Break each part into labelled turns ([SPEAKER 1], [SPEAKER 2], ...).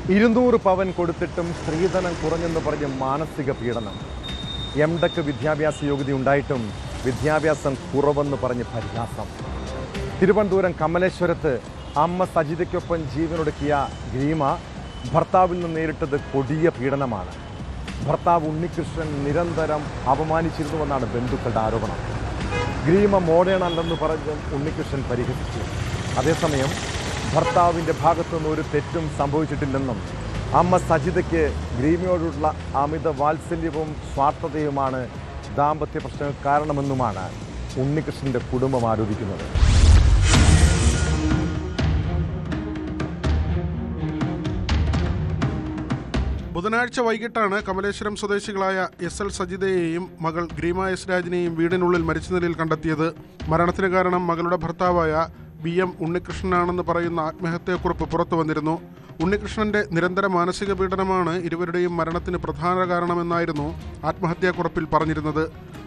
[SPEAKER 1] 200 പവൻ കൊടുത്തിട്ടും സ്ത്രീധനം കുറഞ്ഞെന്ന് പറഞ്ഞ് മാനസിക പീഡനം. എംടെക് വിദ്യാഭ്യാസ യോഗ്യത ഉണ്ടായിട്ടും വിദ്യാഭ്യാസം കുറവെന്ന് പറഞ്ഞ് പരിഹാസം. തിരുവനന്തപുരം കമലേശ്വരത്ത് അമ്മ സജിതയ്ക്കൊപ്പം ജീവനൊടുക്കിയ ഗ്രീമ ഭർത്താവിൽ നിന്ന് നേരിട്ടത് കൊടിയ പീഡനമാണ്. ഭർത്താവ് ഉണ്ണികൃഷ്ണൻ നിരന്തരം അപമാനിച്ചിരുന്നുവെന്നാണ് ബന്ധുക്കളുടെ ആരോപണം. ഗ്രീമ മോഡേണല്ലെന്ന് പറഞ്ഞ് ഉണ്ണികൃഷ്ണൻ പരിഹസിച്ചു. അതേസമയം ഭർത്താവിൻ്റെ ഭാഗത്തുനിന്ന് ഒരു തെറ്റും സംഭവിച്ചിട്ടില്ലെന്നും അമ്മ സജിതയ്ക്ക് ഗ്രീമയോടുള്ള അമിത വാത്സല്യവും സ്വാർത്ഥതയുമാണ് ദാമ്പത്യ പ്രശ്നങ്ങൾക്ക് കാരണമെന്നുമാണ് ഉണ്ണികൃഷ്ണൻ്റെ കുടുംബം ആരോപിക്കുന്നത്.
[SPEAKER 2] ബുധനാഴ്ച വൈകിട്ടാണ് കമലേശ്വരം സ്വദേശികളായ എസ്.എൽ. സജിതയെയും മകൾ ഗ്രീമ എസ്. രാജിനെയും വീടിനുള്ളിൽ മരിച്ച നിലയിൽ കണ്ടെത്തിയത്. മരണത്തിന് കാരണം മകളുടെ ഭർത്താവായ BM ഉണ്ണികൃഷ്ണനാണെന്ന് പറയുന്ന ആത്മഹത്യാക്കുറിപ്പ് പുറത്തു വന്നിരുന്നു. ഉണ്ണികൃഷ്ണന്റെ നിരന്തര മാനസിക പീഡനമാണ് ഇരുവരുടെയും മരണത്തിന് പ്രധാന കാരണമെന്നായിരുന്നു ആത്മഹത്യാക്കുറിപ്പിൽ പറഞ്ഞിരുന്നത്.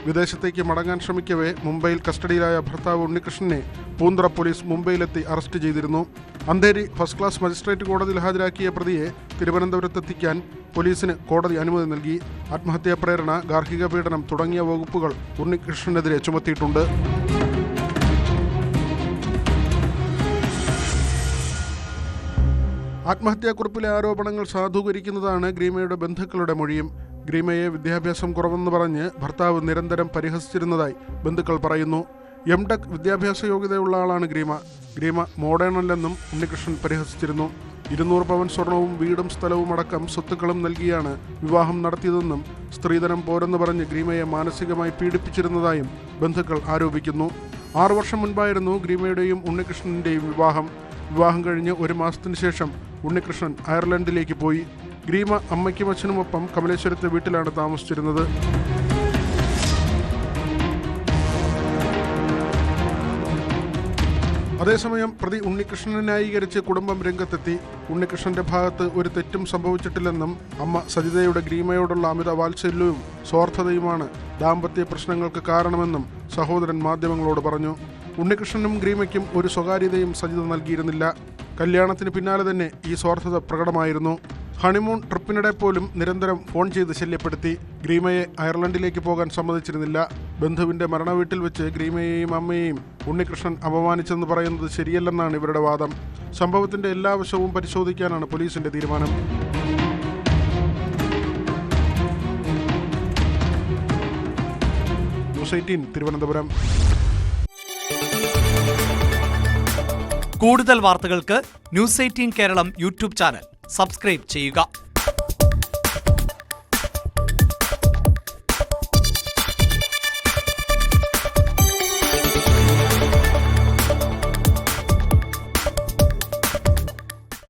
[SPEAKER 2] വിദേശത്തേക്ക് മടങ്ങാൻ ശ്രമിക്കവേ മുംബൈയിൽ കസ്റ്റഡിയിലായ ഭർത്താവ് ഉണ്ണികൃഷ്ണനെ പൂന്തുറ പോലീസ് മുംബൈയിലെത്തി അറസ്റ്റ് ചെയ്തിരുന്നു. അന്ധേരി ഫസ്റ്റ് ക്ലാസ് മജിസ്ട്രേറ്റ് കോടതിയിൽ ഹാജരാക്കിയ പ്രതിയെ തിരുവനന്തപുരത്തെത്തിക്കാൻ പോലീസിന് കോടതി അനുമതി നൽകി. ആത്മഹത്യാ പ്രേരണ, ഗാർഹിക പീഡനം തുടങ്ങിയ വകുപ്പുകൾ ഉണ്ണികൃഷ്ണനെതിരെ ചുമത്തിയിട്ടുണ്ട്. ആത്മഹത്യാക്കുറിപ്പിലെ ആരോപണങ്ങൾ സാധൂകരിക്കുന്നതാണ് ഗ്രീമയുടെ ബന്ധുക്കളുടെ മൊഴിയും. ഗ്രീമയെ വിദ്യാഭ്യാസം കുറവെന്ന് പറഞ്ഞ് ഭർത്താവ് നിരന്തരം പരിഹസിച്ചിരുന്നതായി ബന്ധുക്കൾ പറയുന്നു. എംടെക് വിദ്യാഭ്യാസ യോഗ്യതയുള്ള ആളാണ് ഗ്രീമ മോഡേണല്ലെന്നും ഉണ്ണികൃഷ്ണൻ പരിഹസിച്ചിരുന്നു. 200 പവൻ സ്വർണവും വീടും സ്ഥലവും അടക്കം സ്വത്തുക്കളും നൽകിയാണ് വിവാഹം നടത്തിയതെന്നും സ്ത്രീധനം പോരെന്ന് പറഞ്ഞ് ഗ്രീമയെ മാനസികമായി പീഡിപ്പിച്ചിരുന്നതായും ബന്ധുക്കൾ ആരോപിക്കുന്നു. 6 വർഷം മുൻപായിരുന്നു ഗ്രീമയുടെയും ഉണ്ണികൃഷ്ണന്റെയും വിവാഹം കഴിഞ്ഞ് 1 മാസത്തിന് ശേഷം ഉണ്ണികൃഷ്ണൻ അയർലൻഡിലേക്ക് പോയി. ഗ്രീമ അമ്മയ്ക്കും അച്ഛനുമൊപ്പം കമലേശ്വരത്തെ വീട്ടിലാണ് താമസിച്ചിരുന്നത്. അതേസമയം പ്രതി ഉണ്ണികൃഷ്ണനെ ന്യായീകരിച്ച് കുടുംബം രംഗത്തെത്തി. ഉണ്ണികൃഷ്ണന്റെ ഭാഗത്ത് ഒരു തെറ്റും സംഭവിച്ചിട്ടില്ലെന്നും അമ്മ സജിതയുടെ ഗ്രീമയോടുള്ള അമിത വാത്സല്യവും സ്വാർത്ഥതയുമാണ് ദാമ്പത്യ പ്രശ്നങ്ങൾക്ക് കാരണമെന്നും സഹോദരൻ മാധ്യമങ്ങളോട് പറഞ്ഞു. ഉണ്ണികൃഷ്ണനും ഗ്രീമയ്ക്കും ഒരു സ്വകാര്യതയും സജിത നൽകിയിരുന്നില്ല. കല്യാണത്തിന് പിന്നാലെ തന്നെ ഈ സ്വാർത്ഥത പ്രകടമായിരുന്നു. ഹണിമൂൺ ട്രിപ്പിനിടെ പോലും നിരന്തരം ഫോൺ ചെയ്ത് ശല്യപ്പെടുത്തി. ഗ്രീമയെ അയർലൻഡിലേക്ക് പോകാൻ സമ്മതിച്ചിരുന്നില്ല. ബന്ധുവിന്റെ മരണവീട്ടിൽ വെച്ച് ഗ്രീമയെയും അമ്മയെയും ഉണ്ണികൃഷ്ണൻ അപമാനിച്ചെന്ന് പറയുന്നത് ശരിയല്ലെന്നാണ് ഇവരുടെ വാദം. സംഭവത്തിന്റെ എല്ലാ വശവും പരിശോധിക്കാനാണ് പോലീസിന്റെ തീരുമാനം. ന്യൂസ് 18 തിരുവനന്തപുരം.
[SPEAKER 3] കൂടുതൽ വാർത്തകൾക്ക് news 18 Keralam YouTube channel subscribe ചെയ്യുക.